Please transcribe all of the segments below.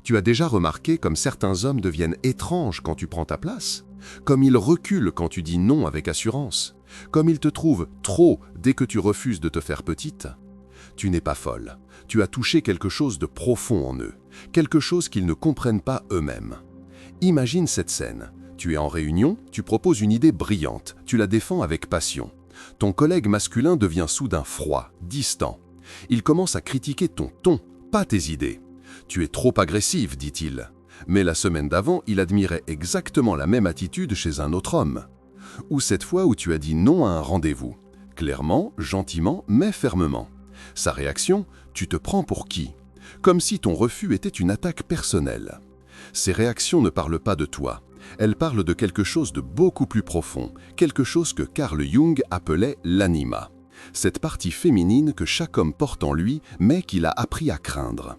Tu as déjà remarqué comme certains hommes deviennent étranges quand tu prends ta place? Comme ils reculent quand tu dis non avec assurance? Comme ils te trouvent trop dès que tu refuses de te faire petite? Tu n'es pas folle. Tu as touché quelque chose de profond en eux, quelque chose qu'ils ne comprennent pas eux-mêmes. Imagine cette scène. Tu es en réunion, tu proposes une idée brillante, tu la défends avec passion. Ton collègue masculin devient soudain froid, distant. Il commence à critiquer ton ton, pas tes idées. Tu es trop agressive, dit-il. Mais la semaine d'avant, il admirait exactement la même attitude chez un autre homme. Ou cette fois où tu as dit non à un rendez-vous. Clairement, gentiment, mais fermement. Sa réaction, tu te prends pour qui? Comme si ton refus était une attaque personnelle. Ces réactions ne parlent pas de toi. Elles parlent de quelque chose de beaucoup plus profond, quelque chose que Carl Jung appelait l'anima. Cette partie féminine que chaque homme porte en lui, mais qu'il a appris à craindre.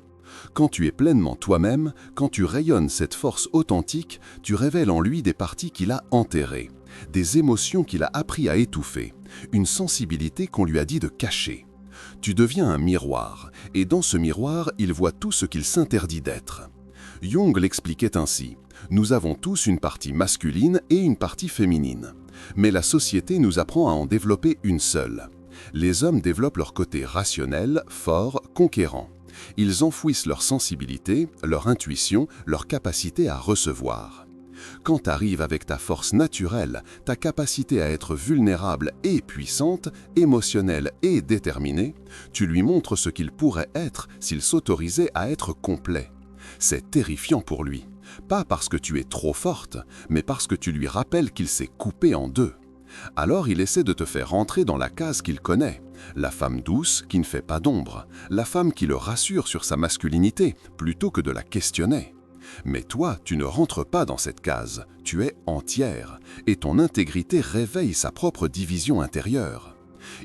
Quand tu es pleinement toi-même, quand tu rayonnes cette force authentique, tu révèles en lui des parties qu'il a enterrées, des émotions qu'il a appris à étouffer, une sensibilité qu'on lui a dit de cacher. Tu deviens un miroir, et dans ce miroir, il voit tout ce qu'il s'interdit d'être. Jung l'expliquait ainsi. Nous avons tous une partie masculine et une partie féminine. Mais la société nous apprend à en développer une seule. Les hommes développent leur côté rationnel, fort, conquérant. Ils enfouissent leur sensibilité, leur intuition, leur capacité à recevoir. Quand tu arrives avec ta force naturelle, ta capacité à être vulnérable et puissante, émotionnelle et déterminée, tu lui montres ce qu'il pourrait être s'il s'autorisait à être complet. C'est terrifiant pour lui. Pas parce que tu es trop forte, mais parce que tu lui rappelles qu'il s'est coupé en deux. Alors il essaie de te faire rentrer dans la case qu'il connaît, la femme douce qui ne fait pas d'ombre, la femme qui le rassure sur sa masculinité plutôt que de la questionner. Mais toi, tu ne rentres pas dans cette case, tu es entière, et ton intégrité réveille sa propre division intérieure.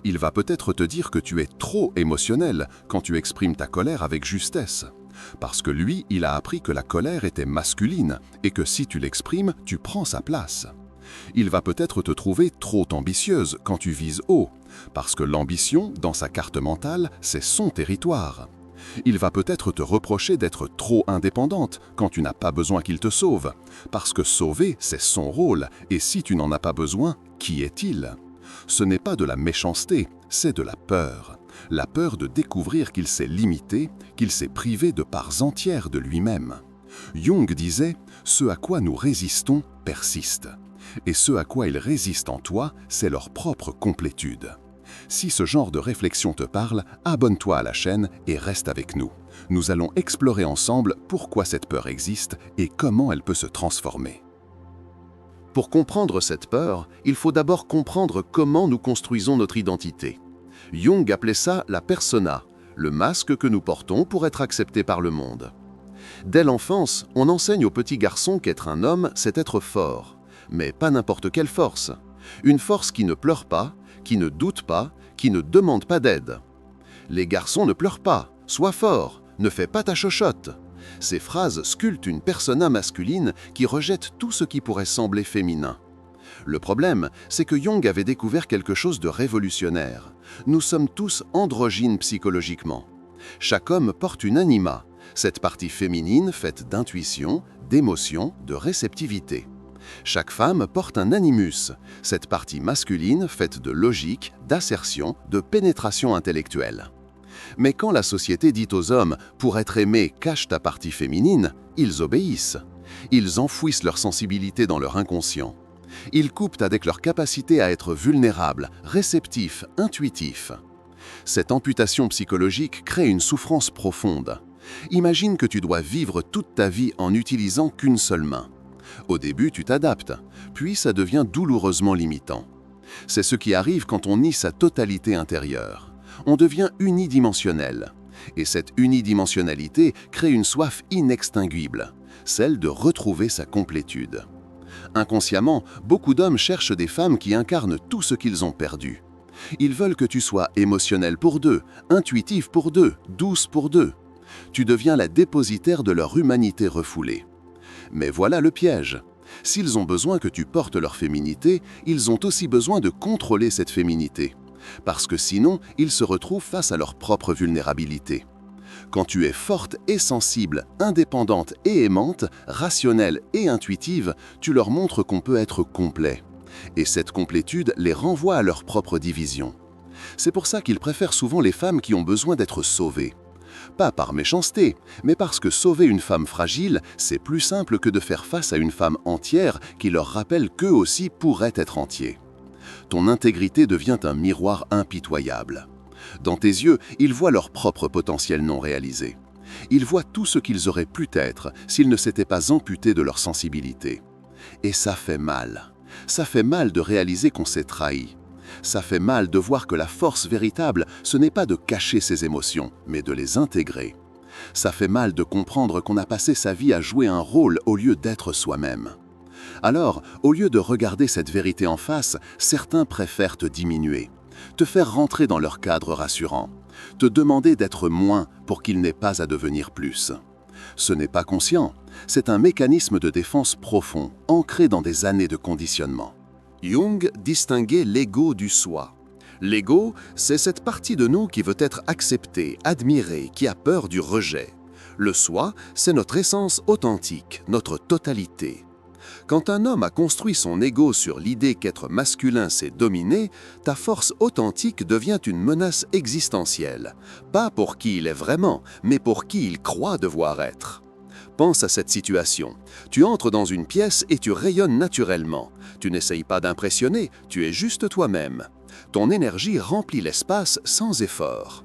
Il va peut-être te dire que tu es trop émotionnel quand tu exprimes ta colère avec justesse. Parce que lui, il a appris que la colère était masculine et que si tu l'exprimes, tu prends sa place. Il va peut-être te trouver trop ambitieuse quand tu vises haut, parce que l'ambition, dans sa carte mentale, c'est son territoire. Il va peut-être te reprocher d'être trop indépendante quand tu n'as pas besoin qu'il te sauve, parce que sauver, c'est son rôle, et si tu n'en as pas besoin, qui est-il? Ce n'est pas de la méchanceté, c'est de la peur. La peur de découvrir qu'il s'est limité, qu'il s'est privé de parts entières de lui-même. Jung disait « Ce à quoi nous résistons persiste ». Et ce à quoi ils résistent en toi, c'est leur propre complétude. Si ce genre de réflexion te parle, abonne-toi à la chaîne et reste avec nous. Nous allons explorer ensemble pourquoi cette peur existe et comment elle peut se transformer. Pour comprendre cette peur, il faut d'abord comprendre comment nous construisons notre identité. Jung appelait ça la persona, le masque que nous portons pour être acceptés par le monde. Dès l'enfance, on enseigne aux petits garçons qu'être un homme, c'est être fort. Mais pas n'importe quelle force. Une force qui ne pleure pas, qui ne doute pas, qui ne demande pas d'aide. Les garçons ne pleurent pas, sois fort, ne fais pas ta chochotte. Ces phrases sculptent une persona masculine qui rejette tout ce qui pourrait sembler féminin. Le problème, c'est que Jung avait découvert quelque chose de révolutionnaire. Nous sommes tous androgynes psychologiquement. Chaque homme porte une anima, cette partie féminine faite d'intuition, d'émotion, de réceptivité. Chaque femme porte un animus, cette partie masculine faite de logique, d'assertion, de pénétration intellectuelle. Mais quand la société dit aux hommes « pour être aimé, cache ta partie féminine », ils obéissent. Ils enfouissent leur sensibilité dans leur inconscient. Ils coupent avec leur capacité à être vulnérables, réceptifs, intuitifs. Cette amputation psychologique crée une souffrance profonde. Imagine que tu dois vivre toute ta vie en n'utilisant qu'une seule main. Au début, tu t'adaptes, puis ça devient douloureusement limitant. C'est ce qui arrive quand on nie sa totalité intérieure. On devient unidimensionnel. Et cette unidimensionnalité crée une soif inextinguible, celle de retrouver sa complétude. Inconsciemment, beaucoup d'hommes cherchent des femmes qui incarnent tout ce qu'ils ont perdu. Ils veulent que tu sois émotionnel pour d'eux, intuitif pour d'eux, douce pour d'eux. Tu deviens la dépositaire de leur humanité refoulée. Mais voilà le piège. S'ils ont besoin que tu portes leur féminité, ils ont aussi besoin de contrôler cette féminité. Parce que sinon, ils se retrouvent face à leur propre vulnérabilité. Quand tu es forte et sensible, indépendante et aimante, rationnelle et intuitive, tu leur montres qu'on peut être complet. Et cette complétude les renvoie à leur propre division. C'est pour ça qu'ils préfèrent souvent les femmes qui ont besoin d'être sauvées. Pas par méchanceté, mais parce que sauver une femme fragile, c'est plus simple que de faire face à une femme entière qui leur rappelle qu'eux aussi pourraient être entiers. Ton intégrité devient un miroir impitoyable. Dans tes yeux, ils voient leur propre potentiel non réalisé. Ils voient tout ce qu'ils auraient pu être s'ils ne s'étaient pas amputés de leur sensibilité. Et ça fait mal. Ça fait mal de réaliser qu'on s'est trahi. Ça fait mal de voir que la force véritable, ce n'est pas de cacher ses émotions, mais de les intégrer. Ça fait mal de comprendre qu'on a passé sa vie à jouer un rôle au lieu d'être soi-même. Alors, au lieu de regarder cette vérité en face, certains préfèrent te diminuer, te faire rentrer dans leur cadre rassurant, te demander d'être moins pour qu'ils n'aient pas à devenir plus. Ce n'est pas conscient, c'est un mécanisme de défense profond, ancré dans des années de conditionnement. Jung distinguait l'ego du soi. L'ego, c'est cette partie de nous qui veut être acceptée, admirée, qui a peur du rejet. Le soi, c'est notre essence authentique, notre totalité. Quand un homme a construit son ego sur l'idée qu'être masculin c'est dominer, ta force authentique devient une menace existentielle. Pas pour qui il est vraiment, mais pour qui il croit devoir être. Pense à cette situation. Tu entres dans une pièce et tu rayonnes naturellement. Tu n'essayes pas d'impressionner, tu es juste toi-même. Ton énergie remplit l'espace sans effort.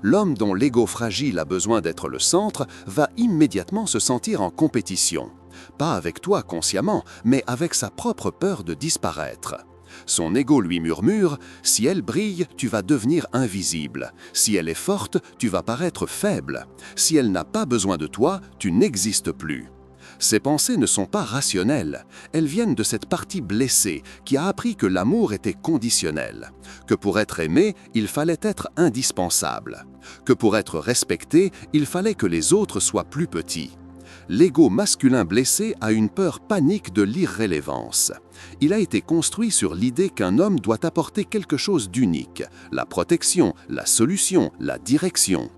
L'homme dont l'ego fragile a besoin d'être le centre va immédiatement se sentir en compétition. Pas avec toi consciemment, mais avec sa propre peur de disparaître. Son ego lui murmure « Si elle brille, tu vas devenir invisible. Si elle est forte, tu vas paraître faible. Si elle n'a pas besoin de toi, tu n'existes plus. » Ces pensées ne sont pas rationnelles. Elles viennent de cette partie blessée qui a appris que l'amour était conditionnel, que pour être aimé, il fallait être indispensable, que pour être respecté, il fallait que les autres soient plus petits. L'ego masculin blessé a une peur panique de l'irrélevance. Il a été construit sur l'idée qu'un homme doit apporter quelque chose d'unique, la protection, la solution, la direction.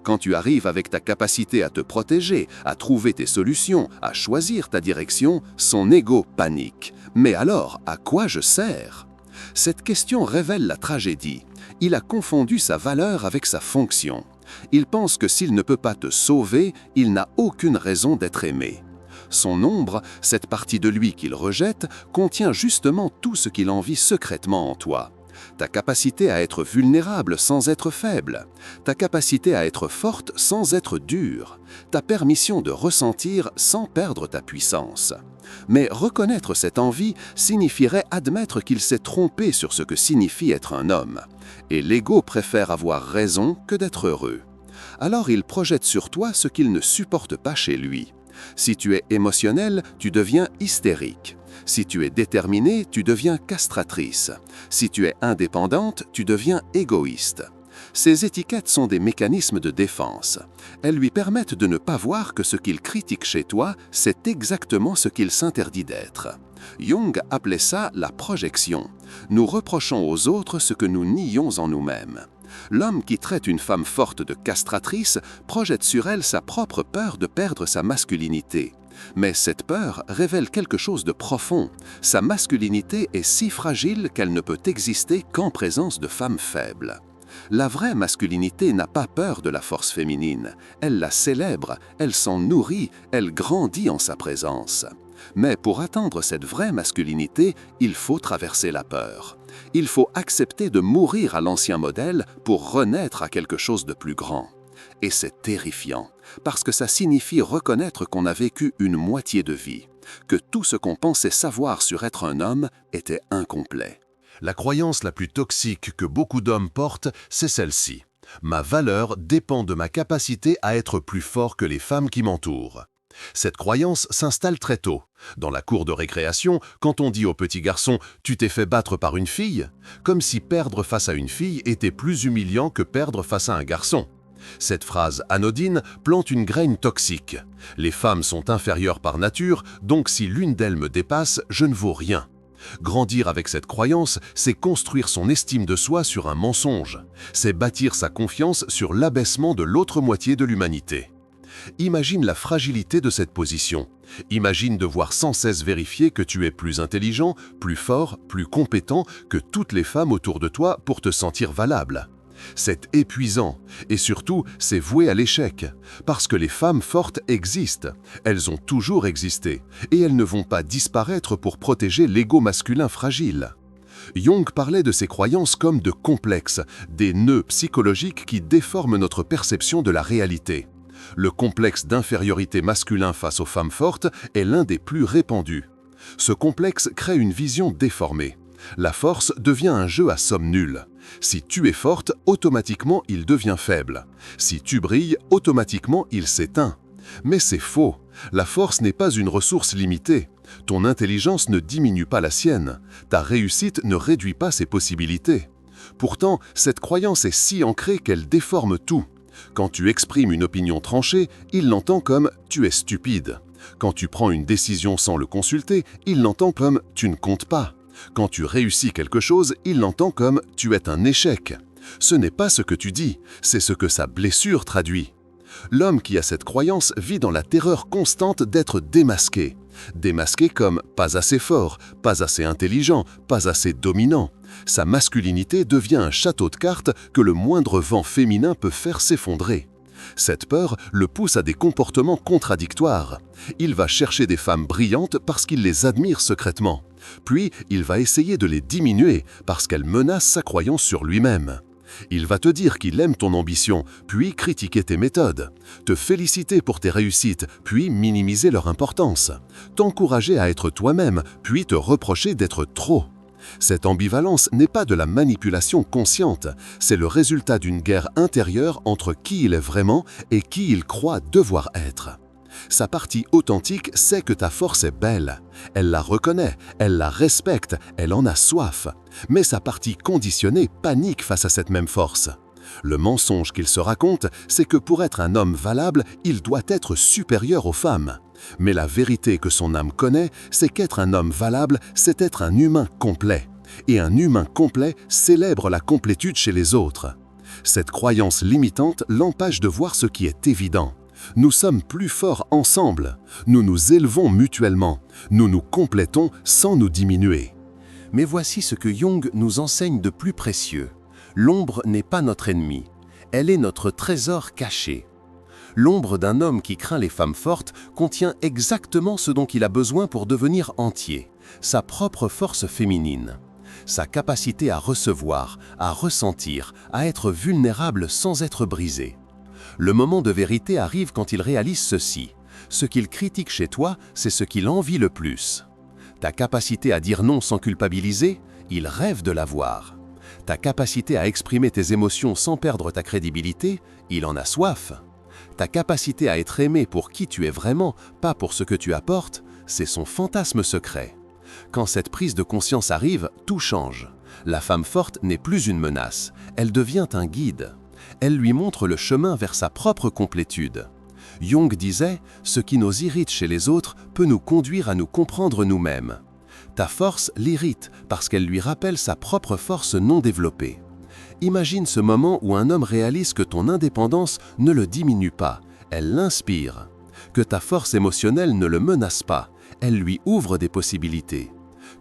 Quand tu arrives avec ta capacité à te protéger, à trouver tes solutions, à choisir ta direction, son ego panique. Mais alors, à quoi je sers ? Cette question révèle la tragédie. Il a confondu sa valeur avec sa fonction. Il pense que s'il ne peut pas te sauver, il n'a aucune raison d'être aimé. Son ombre, cette partie de lui qu'il rejette, contient justement tout ce qu'il envie secrètement en toi. Ta capacité à être vulnérable sans être faible, ta capacité à être forte sans être dure, ta permission de ressentir sans perdre ta puissance. Mais reconnaître cette envie signifierait admettre qu'il s'est trompé sur ce que signifie être un homme. Et l'ego préfère avoir raison que d'être heureux. Alors il projette sur toi ce qu'il ne supporte pas chez lui. Si tu es émotionnel, tu deviens hystérique. Si tu es déterminée, tu deviens castratrice. Si tu es indépendante, tu deviens égoïste. Ces étiquettes sont des mécanismes de défense. Elles lui permettent de ne pas voir que ce qu'il critique chez toi, c'est exactement ce qu'il s'interdit d'être. Jung appelait ça la projection. Nous reprochons aux autres ce que nous nions en nous-mêmes. L'homme qui traite une femme forte de castratrice projette sur elle sa propre peur de perdre sa masculinité. Mais cette peur révèle quelque chose de profond. Sa masculinité est si fragile qu'elle ne peut exister qu'en présence de femmes faibles. La vraie masculinité n'a pas peur de la force féminine. Elle la célèbre, elle s'en nourrit, elle grandit en sa présence. Mais pour atteindre cette vraie masculinité, il faut traverser la peur. Il faut accepter de mourir à l'ancien modèle pour renaître à quelque chose de plus grand. Et c'est terrifiant, parce que ça signifie reconnaître qu'on a vécu une moitié de vie, que tout ce qu'on pensait savoir sur être un homme était incomplet. La croyance la plus toxique que beaucoup d'hommes portent, c'est celle-ci. Ma valeur dépend de ma capacité à être plus fort que les femmes qui m'entourent. Cette croyance s'installe très tôt. Dans la cour de récréation, quand on dit au petit garçon « tu t'es fait battre par une fille », comme si perdre face à une fille était plus humiliant que perdre face à un garçon. Cette phrase anodine plante une graine toxique. Les femmes sont inférieures par nature, donc si l'une d'elles me dépasse, je ne vaux rien. Grandir avec cette croyance, c'est construire son estime de soi sur un mensonge. C'est bâtir sa confiance sur l'abaissement de l'autre moitié de l'humanité. Imagine la fragilité de cette position. Imagine devoir sans cesse vérifier que tu es plus intelligent, plus fort, plus compétent que toutes les femmes autour de toi pour te sentir valable. C'est épuisant et surtout, c'est voué à l'échec. Parce que les femmes fortes existent. Elles ont toujours existé et elles ne vont pas disparaître pour protéger l'ego masculin fragile. Jung parlait de ces croyances comme de complexes, des nœuds psychologiques qui déforment notre perception de la réalité. Le complexe d'infériorité masculin face aux femmes fortes est l'un des plus répandus. Ce complexe crée une vision déformée. La force devient un jeu à somme nulle. Si tu es forte, automatiquement il devient faible. Si tu brilles, automatiquement il s'éteint. Mais c'est faux. La force n'est pas une ressource limitée. Ton intelligence ne diminue pas la sienne. Ta réussite ne réduit pas ses possibilités. Pourtant, cette croyance est si ancrée qu'elle déforme tout. Quand tu exprimes une opinion tranchée, il l'entend comme « tu es stupide ». Quand tu prends une décision sans le consulter, il l'entend comme « tu ne comptes pas ». Quand tu réussis quelque chose, il l'entend comme « tu es un échec ». Ce n'est pas ce que tu dis, c'est ce que sa blessure traduit. L'homme qui a cette croyance vit dans la terreur constante d'être démasqué. Démasqué comme pas assez fort, pas assez intelligent, pas assez dominant. Sa masculinité devient un château de cartes que le moindre vent féminin peut faire s'effondrer. Cette peur le pousse à des comportements contradictoires. Il va chercher des femmes brillantes parce qu'il les admire secrètement. Puis, il va essayer de les diminuer parce qu'elles menacent sa croyance sur lui-même. Il va te dire qu'il aime ton ambition, puis critiquer tes méthodes, te féliciter pour tes réussites, puis minimiser leur importance, t'encourager à être toi-même, puis te reprocher d'être trop. Cette ambivalence n'est pas de la manipulation consciente, c'est le résultat d'une guerre intérieure entre qui il est vraiment et qui il croit devoir être. Sa partie authentique sait que ta force est belle. Elle la reconnaît, elle la respecte, elle en a soif. Mais sa partie conditionnée panique face à cette même force. Le mensonge qu'il se raconte, c'est que pour être un homme valable, il doit être supérieur aux femmes. Mais la vérité que son âme connaît, c'est qu'être un homme valable, c'est être un humain complet. Et un humain complet célèbre la complétude chez les autres. Cette croyance limitante l'empêche de voir ce qui est évident. Nous sommes plus forts ensemble. Nous nous élevons mutuellement. Nous nous complétons sans nous diminuer. Mais voici ce que Jung nous enseigne de plus précieux. L'ombre n'est pas notre ennemi. Elle est notre trésor caché. L'ombre d'un homme qui craint les femmes fortes contient exactement ce dont il a besoin pour devenir entier, sa propre force féminine. Sa capacité à recevoir, à ressentir, à être vulnérable sans être brisé. Le moment de vérité arrive quand il réalise ceci. Ce qu'il critique chez toi, c'est ce qu'il envie le plus. Ta capacité à dire non sans culpabiliser, il rêve de l'avoir. Ta capacité à exprimer tes émotions sans perdre ta crédibilité, il en a soif. Ta capacité à être aimé pour qui tu es vraiment, pas pour ce que tu apportes, c'est son fantasme secret. Quand cette prise de conscience arrive, tout change. La femme forte n'est plus une menace, elle devient un guide. Elle lui montre le chemin vers sa propre complétude. Jung disait « Ce qui nous irrite chez les autres peut nous conduire à nous comprendre nous-mêmes. » Ta force l'irrite parce qu'elle lui rappelle sa propre force non développée. Imagine ce moment où un homme réalise que ton indépendance ne le diminue pas, elle l'inspire. Que ta force émotionnelle ne le menace pas, elle lui ouvre des possibilités.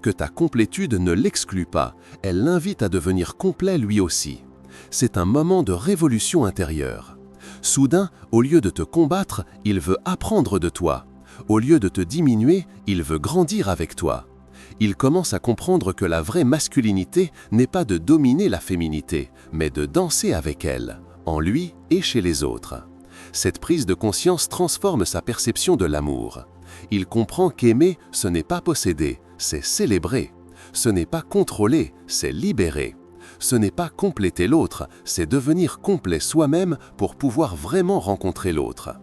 Que ta complétude ne l'exclut pas, elle l'invite à devenir complet lui aussi. C'est un moment de révolution intérieure. Soudain, au lieu de te combattre, il veut apprendre de toi. Au lieu de te diminuer, il veut grandir avec toi. Il commence à comprendre que la vraie masculinité n'est pas de dominer la féminité, mais de danser avec elle, en lui et chez les autres. Cette prise de conscience transforme sa perception de l'amour. Il comprend qu'aimer, ce n'est pas posséder, c'est célébrer. Ce n'est pas contrôler, c'est libérer. Ce n'est pas compléter l'autre, c'est devenir complet soi-même pour pouvoir vraiment rencontrer l'autre.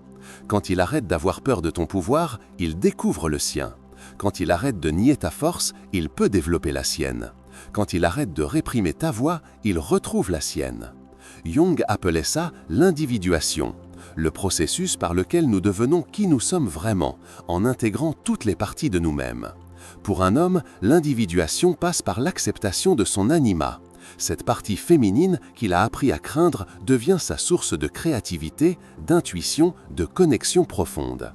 Quand il arrête d'avoir peur de ton pouvoir, il découvre le sien. Quand il arrête de nier ta force, il peut développer la sienne. Quand il arrête de réprimer ta voix, il retrouve la sienne. Jung appelait ça l'individuation, le processus par lequel nous devenons qui nous sommes vraiment, en intégrant toutes les parties de nous-mêmes. Pour un homme, l'individuation passe par l'acceptation de son anima. Cette partie féminine qu'il a appris à craindre devient sa source de créativité, d'intuition, de connexion profonde.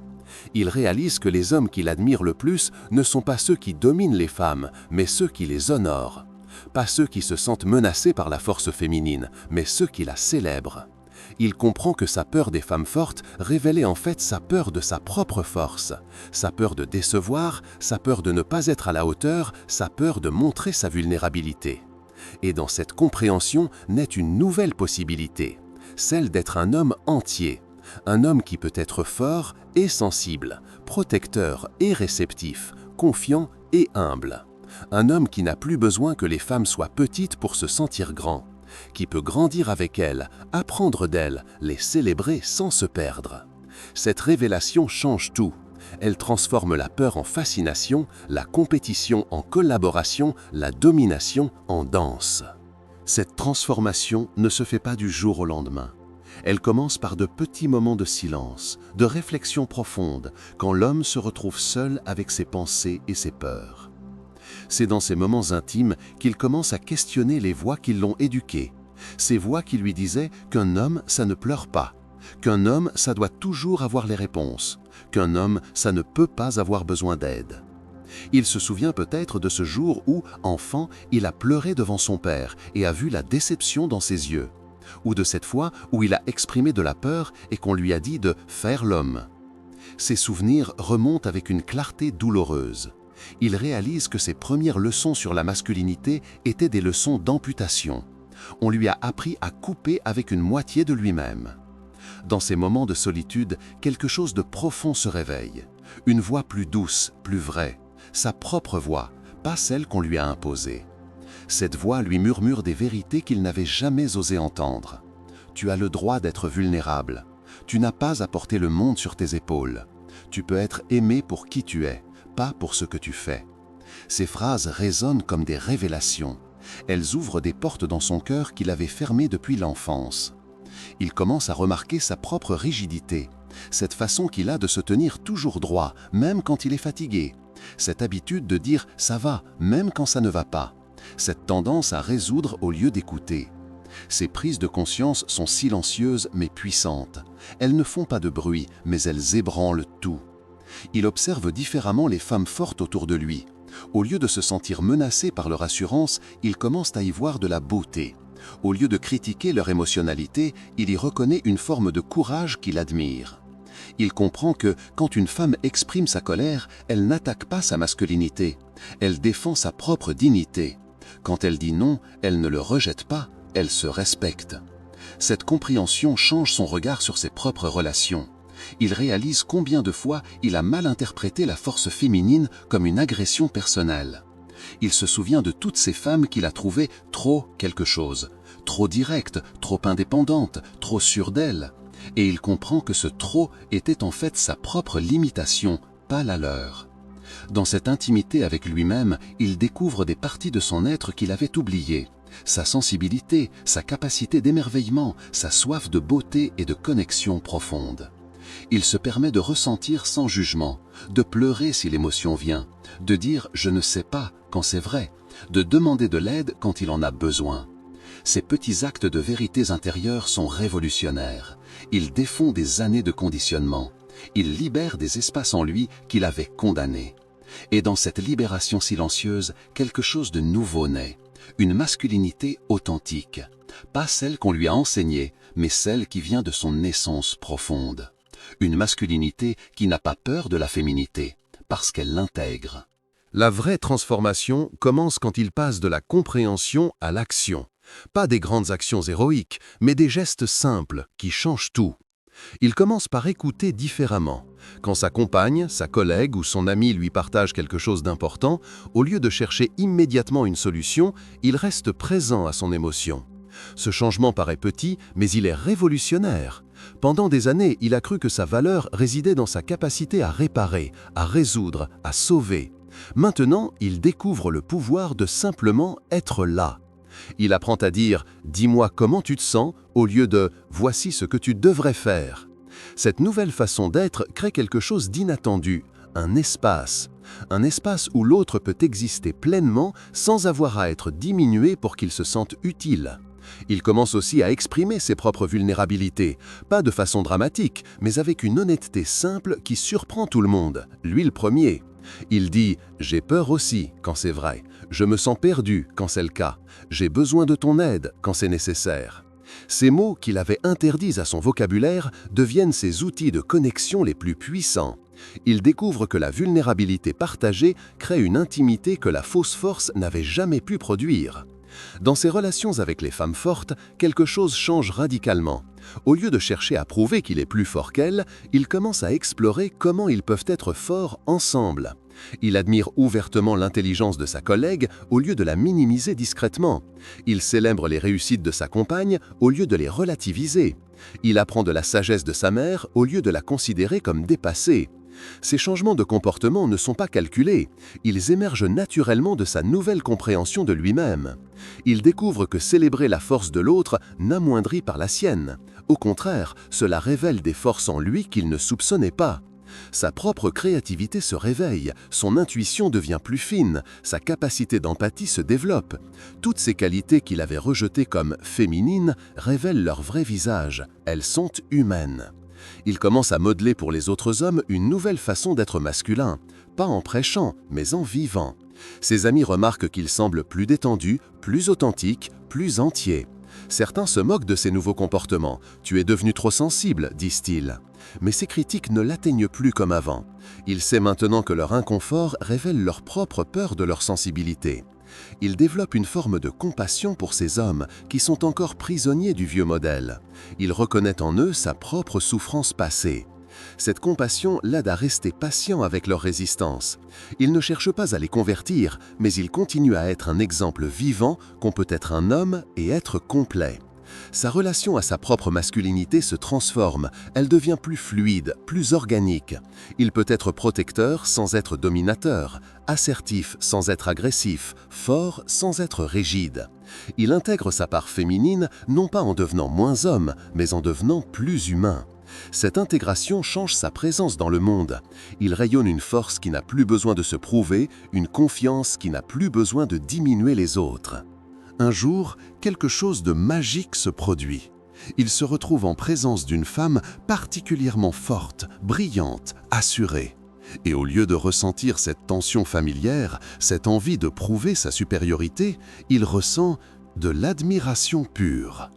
Il réalise que les hommes qu'il admire le plus ne sont pas ceux qui dominent les femmes, mais ceux qui les honorent. Pas ceux qui se sentent menacés par la force féminine, mais ceux qui la célèbrent. Il comprend que sa peur des femmes fortes révélait en fait sa peur de sa propre force, sa peur de décevoir, sa peur de ne pas être à la hauteur, sa peur de montrer sa vulnérabilité. Et dans cette compréhension naît une nouvelle possibilité, celle d'être un homme entier, un homme qui peut être fort et sensible, protecteur et réceptif, confiant et humble. Un homme qui n'a plus besoin que les femmes soient petites pour se sentir grand, qui peut grandir avec elles, apprendre d'elles, les célébrer sans se perdre. Cette révélation change tout. Elle transforme la peur en fascination, la compétition en collaboration, la domination en danse. Cette transformation ne se fait pas du jour au lendemain. Elle commence par de petits moments de silence, de réflexion profonde, quand l'homme se retrouve seul avec ses pensées et ses peurs. C'est dans ces moments intimes qu'il commence à questionner les voix qui l'ont éduqué, ces voix qui lui disaient qu'un homme, ça ne pleure pas, qu'un homme, ça doit toujours avoir les réponses, qu'un homme, ça ne peut pas avoir besoin d'aide. Il se souvient peut-être de ce jour où, enfant, il a pleuré devant son père et a vu la déception dans ses yeux, ou de cette fois où il a exprimé de la peur et qu'on lui a dit de faire l'homme. Ces souvenirs remontent avec une clarté douloureuse. Il réalise que ses premières leçons sur la masculinité étaient des leçons d'amputation. On lui a appris à couper avec une moitié de lui-même. Dans ces moments de solitude, quelque chose de profond se réveille. Une voix plus douce, plus vraie. Sa propre voix, pas celle qu'on lui a imposée. Cette voix lui murmure des vérités qu'il n'avait jamais osé entendre. Tu as le droit d'être vulnérable. Tu n'as pas à porter le monde sur tes épaules. Tu peux être aimé pour qui tu es, pas pour ce que tu fais. Ces phrases résonnent comme des révélations. Elles ouvrent des portes dans son cœur qu'il avait fermées depuis l'enfance. Il commence à remarquer sa propre rigidité, cette façon qu'il a de se tenir toujours droit, même quand il est fatigué, cette habitude de dire « ça va » même quand ça ne va pas, cette tendance à résoudre au lieu d'écouter. Ces prises de conscience sont silencieuses mais puissantes. Elles ne font pas de bruit, mais elles ébranlent tout. Il observe différemment les femmes fortes autour de lui. Au lieu de se sentir menacé par leur assurance, il commence à y voir de la beauté. Au lieu de critiquer leur émotionnalité, il y reconnaît une forme de courage qu'il admire. Il comprend que, quand une femme exprime sa colère, elle n'attaque pas sa masculinité. Elle défend sa propre dignité. Quand elle dit non, elle ne le rejette pas, elle se respecte. Cette compréhension change son regard sur ses propres relations. Il réalise combien de fois il a mal interprété la force féminine comme une agression personnelle. Il se souvient de toutes ces femmes qu'il a trouvées trop quelque chose, trop directes, trop indépendantes, trop sûres d'elles. Et il comprend que ce trop était en fait sa propre limitation, pas la leur. Dans cette intimité avec lui-même, il découvre des parties de son être qu'il avait oubliées. Sa sensibilité, sa capacité d'émerveillement, sa soif de beauté et de connexion profonde. Il se permet de ressentir sans jugement, de pleurer si l'émotion vient, de dire « je ne sais pas » quand c'est vrai, de demander de l'aide quand il en a besoin. Ces petits actes de vérités intérieures sont révolutionnaires. Ils défont des années de conditionnement. Ils libèrent des espaces en lui qu'il avait condamnés. Et dans cette libération silencieuse, quelque chose de nouveau naît. Une masculinité authentique. Pas celle qu'on lui a enseignée, mais celle qui vient de son essence profonde. Une masculinité qui n'a pas peur de la féminité, parce qu'elle l'intègre. La vraie transformation commence quand il passe de la compréhension à l'action. Pas des grandes actions héroïques, mais des gestes simples qui changent tout. Il commence par écouter différemment. Quand sa compagne, sa collègue ou son ami lui partage quelque chose d'important, au lieu de chercher immédiatement une solution, il reste présent à son émotion. Ce changement paraît petit, mais il est révolutionnaire. Pendant des années, il a cru que sa valeur résidait dans sa capacité à réparer, à résoudre, à sauver. Maintenant, il découvre le pouvoir de simplement être là. Il apprend à dire « dis-moi comment tu te sens » au lieu de « voici ce que tu devrais faire ». Cette nouvelle façon d'être crée quelque chose d'inattendu, un espace, un espace où l'autre peut exister pleinement sans avoir à être diminué pour qu'il se sente utile. Il commence aussi à exprimer ses propres vulnérabilités, pas de façon dramatique, mais avec une honnêteté simple qui surprend tout le monde, lui le premier. Il dit « J'ai peur aussi quand c'est vrai, je me sens perdu quand c'est le cas, j'ai besoin de ton aide quand c'est nécessaire ». Ces mots qu'il avait interdits à son vocabulaire deviennent ses outils de connexion les plus puissants. Il découvre que la vulnérabilité partagée crée une intimité que la fausse force n'avait jamais pu produire. Dans ses relations avec les femmes fortes, quelque chose change radicalement. Au lieu de chercher à prouver qu'il est plus fort qu'elle, il commence à explorer comment ils peuvent être forts ensemble. Il admire ouvertement l'intelligence de sa collègue au lieu de la minimiser discrètement. Il célèbre les réussites de sa compagne au lieu de les relativiser. Il apprend de la sagesse de sa mère au lieu de la considérer comme dépassée. Ces changements de comportement ne sont pas calculés, ils émergent naturellement de sa nouvelle compréhension de lui-même. Il découvre que célébrer la force de l'autre n'amoindrit pas la sienne. Au contraire, cela révèle des forces en lui qu'il ne soupçonnait pas. Sa propre créativité se réveille, son intuition devient plus fine, sa capacité d'empathie se développe. Toutes ces qualités qu'il avait rejetées comme féminines révèlent leur vrai visage, elles sont humaines. Il commence à modeler pour les autres hommes une nouvelle façon d'être masculin, pas en prêchant, mais en vivant. Ses amis remarquent qu'il semble plus détendu, plus authentique, plus entier. Certains se moquent de ses nouveaux comportements. « Tu es devenu trop sensible », disent-ils. Mais ces critiques ne l'atteignent plus comme avant. Il sait maintenant que leur inconfort révèle leur propre peur de leur sensibilité. Il développe une forme de compassion pour ces hommes qui sont encore prisonniers du vieux modèle. Il reconnaît en eux sa propre souffrance passée. Cette compassion l'aide à rester patient avec leur résistance. Il ne cherche pas à les convertir, mais il continue à être un exemple vivant qu'on peut être un homme et être complet. Sa relation à sa propre masculinité se transforme, elle devient plus fluide, plus organique. Il peut être protecteur sans être dominateur, assertif sans être agressif, fort sans être rigide. Il intègre sa part féminine non pas en devenant moins homme, mais en devenant plus humain. Cette intégration change sa présence dans le monde. Il rayonne une force qui n'a plus besoin de se prouver, une confiance qui n'a plus besoin de diminuer les autres. Un jour, quelque chose de magique se produit. Il se retrouve en présence d'une femme particulièrement forte, brillante, assurée. Et au lieu de ressentir cette tension familière, cette envie de prouver sa supériorité, il ressent de l'admiration pure.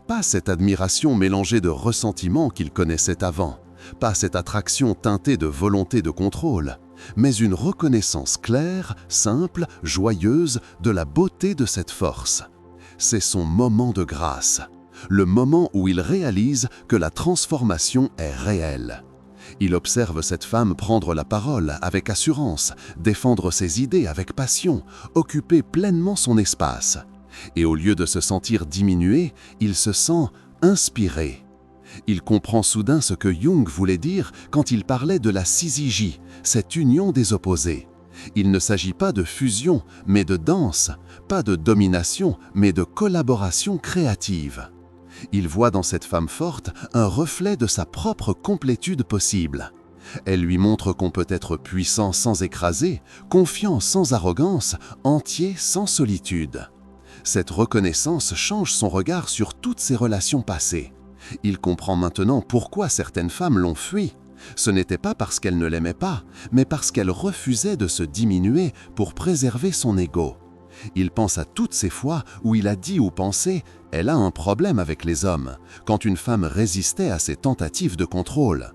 Pas cette admiration mélangée de ressentiment qu'il connaissait avant, pas cette attraction teintée de volonté de contrôle, mais une reconnaissance claire, simple, joyeuse de la beauté de cette force. C'est son moment de grâce, le moment où il réalise que la transformation est réelle. Il observe cette femme prendre la parole avec assurance, défendre ses idées avec passion, occuper pleinement son espace. Et au lieu de se sentir diminué, il se sent inspiré. Il comprend soudain ce que Jung voulait dire quand il parlait de la syzygie, cette union des opposés. Il ne s'agit pas de fusion, mais de danse, pas de domination, mais de collaboration créative. Il voit dans cette femme forte un reflet de sa propre complétude possible. Elle lui montre qu'on peut être puissant sans écraser, confiant sans arrogance, entier sans solitude. Cette reconnaissance change son regard sur toutes ses relations passées. Il comprend maintenant pourquoi certaines femmes l'ont fui. Ce n'était pas parce qu'elles ne l'aimaient pas, mais parce qu'elles refusaient de se diminuer pour préserver son ego. Il pense à toutes ces fois où il a dit ou pensé « elle a un problème avec les hommes », quand une femme résistait à ses tentatives de contrôle.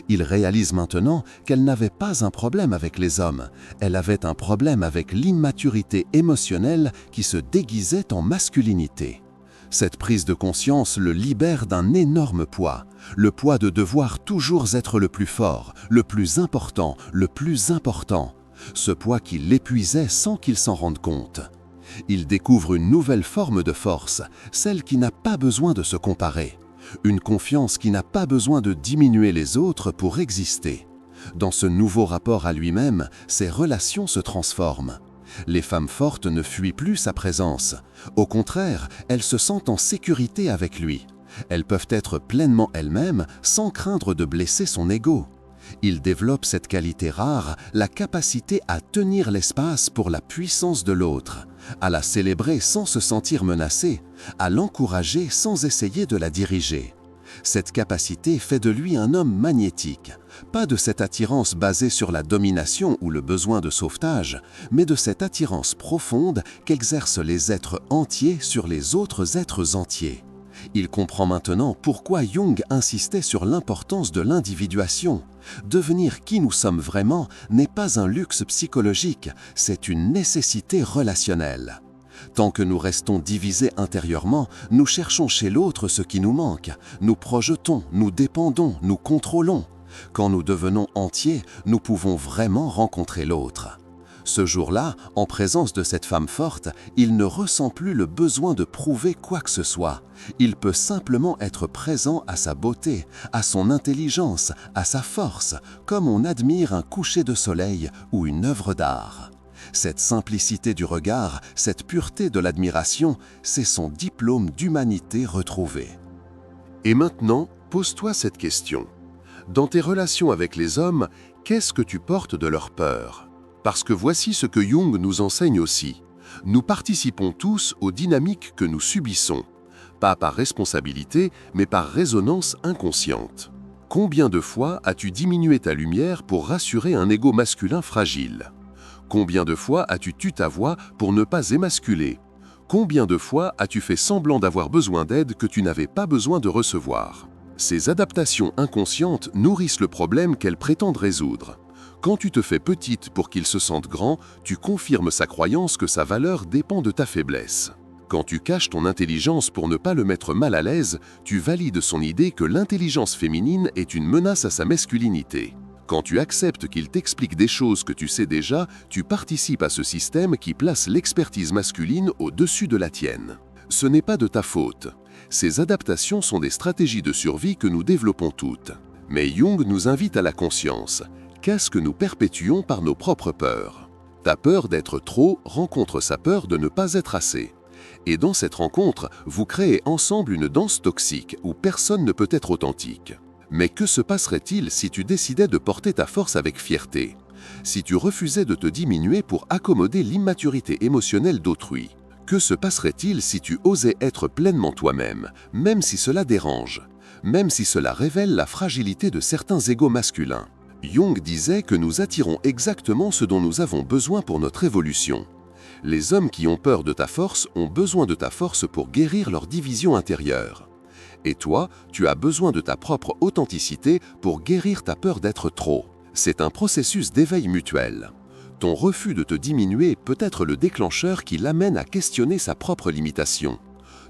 Il réalise maintenant qu'elle n'avait pas un problème avec les hommes, elle avait un problème avec l'immaturité émotionnelle qui se déguisait en masculinité. Cette prise de conscience le libère d'un énorme poids, le poids de devoir toujours être le plus fort, le plus important, ce poids qui l'épuisait sans qu'il s'en rende compte. Il découvre une nouvelle forme de force, celle qui n'a pas besoin de se comparer. Une confiance qui n'a pas besoin de diminuer les autres pour exister. Dans ce nouveau rapport à lui-même, ses relations se transforment. Les femmes fortes ne fuient plus sa présence. Au contraire, elles se sentent en sécurité avec lui. Elles peuvent être pleinement elles-mêmes sans craindre de blesser son ego. Il développe cette qualité rare, la capacité à tenir l'espace pour la puissance de l'autre, à la célébrer sans se sentir menacé, à l'encourager sans essayer de la diriger. Cette capacité fait de lui un homme magnétique, pas de cette attirance basée sur la domination ou le besoin de sauvetage, mais de cette attirance profonde qu'exercent les êtres entiers sur les autres êtres entiers. Il comprend maintenant pourquoi Jung insistait sur l'importance de l'individuation. Devenir qui nous sommes vraiment n'est pas un luxe psychologique, c'est une nécessité relationnelle. Tant que nous restons divisés intérieurement, nous cherchons chez l'autre ce qui nous manque, nous projetons, nous dépendons, nous contrôlons. Quand nous devenons entiers, nous pouvons vraiment rencontrer l'autre. Ce jour-là, en présence de cette femme forte, il ne ressent plus le besoin de prouver quoi que ce soit. Il peut simplement être présent à sa beauté, à son intelligence, à sa force, comme on admire un coucher de soleil ou une œuvre d'art. Cette simplicité du regard, cette pureté de l'admiration, c'est son diplôme d'humanité retrouvé. Et maintenant, pose-toi cette question. Dans tes relations avec les hommes, qu'est-ce que tu portes de leur peur ? Parce que voici ce que Jung nous enseigne aussi. Nous participons tous aux dynamiques que nous subissons, pas par responsabilité, mais par résonance inconsciente. Combien de fois as-tu diminué ta lumière pour rassurer un ego masculin fragile ? Combien de fois as-tu tué ta voix pour ne pas émasculer ? Combien de fois as-tu fait semblant d'avoir besoin d'aide que tu n'avais pas besoin de recevoir ? Ces adaptations inconscientes nourrissent le problème qu'elles prétendent résoudre. Quand tu te fais petite pour qu'il se sente grand, tu confirmes sa croyance que sa valeur dépend de ta faiblesse. Quand tu caches ton intelligence pour ne pas le mettre mal à l'aise, tu valides son idée que l'intelligence féminine est une menace à sa masculinité. Quand tu acceptes qu'il t'explique des choses que tu sais déjà, tu participes à ce système qui place l'expertise masculine au-dessus de la tienne. Ce n'est pas de ta faute. Ces adaptations sont des stratégies de survie que nous développons toutes. Mais Jung nous invite à la conscience. Qu'est-ce que nous perpétuons par nos propres peurs ? Ta peur d'être trop rencontre sa peur de ne pas être assez. Et dans cette rencontre, vous créez ensemble une danse toxique où personne ne peut être authentique. Mais que se passerait-il si tu décidais de porter ta force avec fierté ? Si tu refusais de te diminuer pour accommoder l'immaturité émotionnelle d'autrui ? Que se passerait-il si tu osais être pleinement toi-même, même si cela dérange, même si cela révèle la fragilité de certains égos masculins ? Jung disait que nous attirons exactement ce dont nous avons besoin pour notre évolution. Les hommes qui ont peur de ta force ont besoin de ta force pour guérir leur division intérieure. Et toi, tu as besoin de ta propre authenticité pour guérir ta peur d'être trop. C'est un processus d'éveil mutuel. Ton refus de te diminuer peut être le déclencheur qui l'amène à questionner sa propre limitation.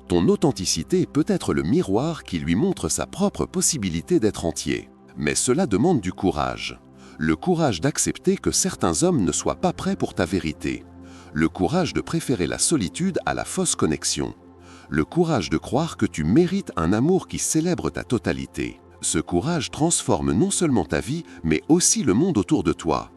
Ton authenticité peut être le miroir qui lui montre sa propre possibilité d'être entier. Mais cela demande du courage. Le courage d'accepter que certains hommes ne soient pas prêts pour ta vérité. Le courage de préférer la solitude à la fausse connexion. Le courage de croire que tu mérites un amour qui célèbre ta totalité. Ce courage transforme non seulement ta vie, mais aussi le monde autour de toi.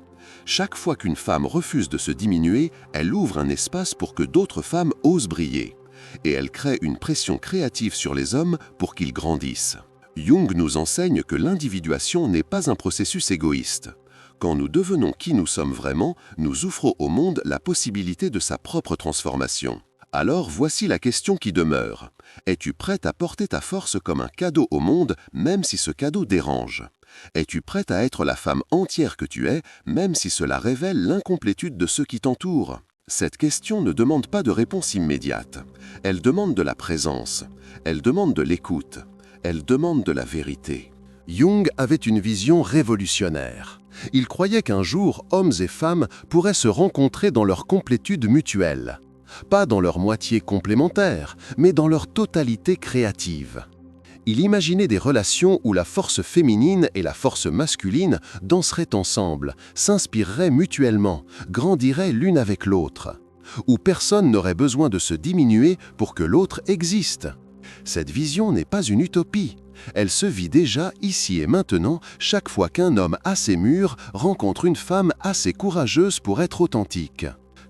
Chaque fois qu'une femme refuse de se diminuer, elle ouvre un espace pour que d'autres femmes osent briller. Et elle crée une pression créative sur les hommes pour qu'ils grandissent. Jung nous enseigne que l'individuation n'est pas un processus égoïste. Quand nous devenons qui nous sommes vraiment, nous offrons au monde la possibilité de sa propre transformation. Alors voici la question qui demeure. Es-tu prête à porter ta force comme un cadeau au monde, même si ce cadeau dérange ? Es-tu prête à être la femme entière que tu es, même si cela révèle l'incomplétude de ceux qui t'entourent ? Cette question ne demande pas de réponse immédiate. Elle demande de la présence. Elle demande de l'écoute. Elle demande de la vérité. Jung avait une vision révolutionnaire. Il croyait qu'un jour, hommes et femmes pourraient se rencontrer dans leur complétude mutuelle. Pas dans leur moitié complémentaire, mais dans leur totalité créative. Il imaginait des relations où la force féminine et la force masculine danseraient ensemble, s'inspireraient mutuellement, grandiraient l'une avec l'autre, où personne n'aurait besoin de se diminuer pour que l'autre existe. Cette vision n'est pas une utopie. Elle se vit déjà ici et maintenant chaque fois qu'un homme assez mûr rencontre une femme assez courageuse pour être authentique.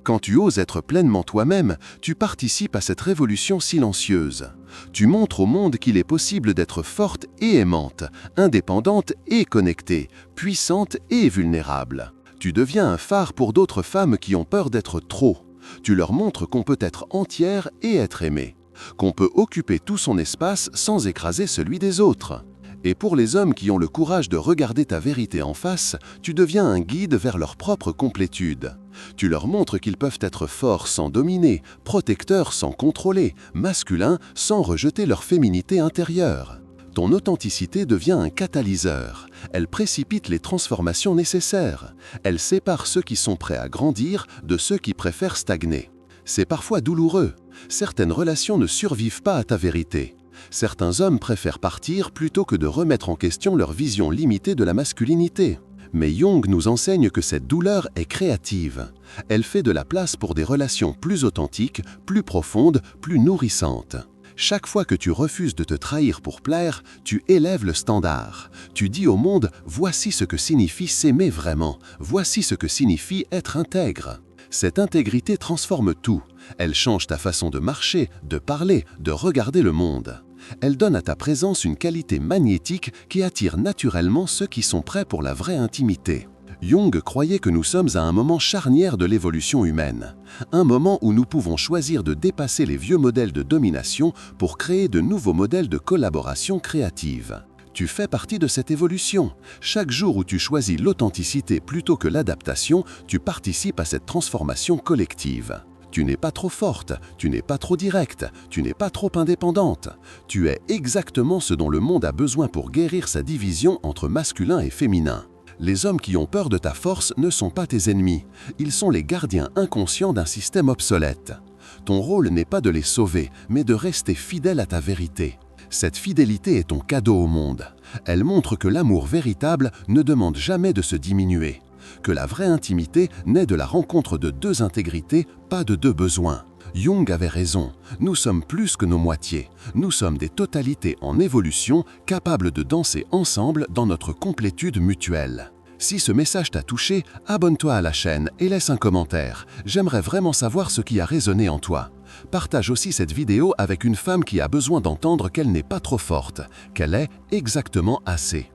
Quand tu oses être pleinement toi-même, tu participes à cette révolution silencieuse. Tu montres au monde qu'il est possible d'être forte et aimante, indépendante et connectée, puissante et vulnérable. Tu deviens un phare pour d'autres femmes qui ont peur d'être trop. Tu leur montres qu'on peut être entière et être aimée, qu'on peut occuper tout son espace sans écraser celui des autres. Et pour les hommes qui ont le courage de regarder ta vérité en face, tu deviens un guide vers leur propre complétude. Tu leur montres qu'ils peuvent être forts sans dominer, protecteurs sans contrôler, masculins sans rejeter leur féminité intérieure. Ton authenticité devient un catalyseur. Elle précipite les transformations nécessaires. Elle sépare ceux qui sont prêts à grandir de ceux qui préfèrent stagner. C'est parfois douloureux. Certaines relations ne survivent pas à ta vérité. Certains hommes préfèrent partir plutôt que de remettre en question leur vision limitée de la masculinité. Mais Jung nous enseigne que cette douleur est créative. Elle fait de la place pour des relations plus authentiques, plus profondes, plus nourrissantes. Chaque fois que tu refuses de te trahir pour plaire, tu élèves le standard. Tu dis au monde « Voici ce que signifie s'aimer vraiment. Voici ce que signifie être intègre. » Cette intégrité transforme tout. Elle change ta façon de marcher, de parler, de regarder le monde. Elle donne à ta présence une qualité magnétique qui attire naturellement ceux qui sont prêts pour la vraie intimité. Jung croyait que nous sommes à un moment charnière de l'évolution humaine. Un moment où nous pouvons choisir de dépasser les vieux modèles de domination pour créer de nouveaux modèles de collaboration créative. Tu fais partie de cette évolution. Chaque jour où tu choisis l'authenticité plutôt que l'adaptation, tu participes à cette transformation collective. Tu n'es pas trop forte, tu n'es pas trop directe, tu n'es pas trop indépendante. Tu es exactement ce dont le monde a besoin pour guérir sa division entre masculin et féminin. Les hommes qui ont peur de ta force ne sont pas tes ennemis. Ils sont les gardiens inconscients d'un système obsolète. Ton rôle n'est pas de les sauver, mais de rester fidèle à ta vérité. Cette fidélité est ton cadeau au monde. Elle montre que l'amour véritable ne demande jamais de se diminuer. Que la vraie intimité naît de la rencontre de deux intégrités, pas de deux besoins. Jung avait raison, nous sommes plus que nos moitiés. Nous sommes des totalités en évolution, capables de danser ensemble dans notre complétude mutuelle. Si ce message t'a touché, abonne-toi à la chaîne et laisse un commentaire. J'aimerais vraiment savoir ce qui a résonné en toi. Partage aussi cette vidéo avec une femme qui a besoin d'entendre qu'elle n'est pas trop forte, qu'elle est exactement assez.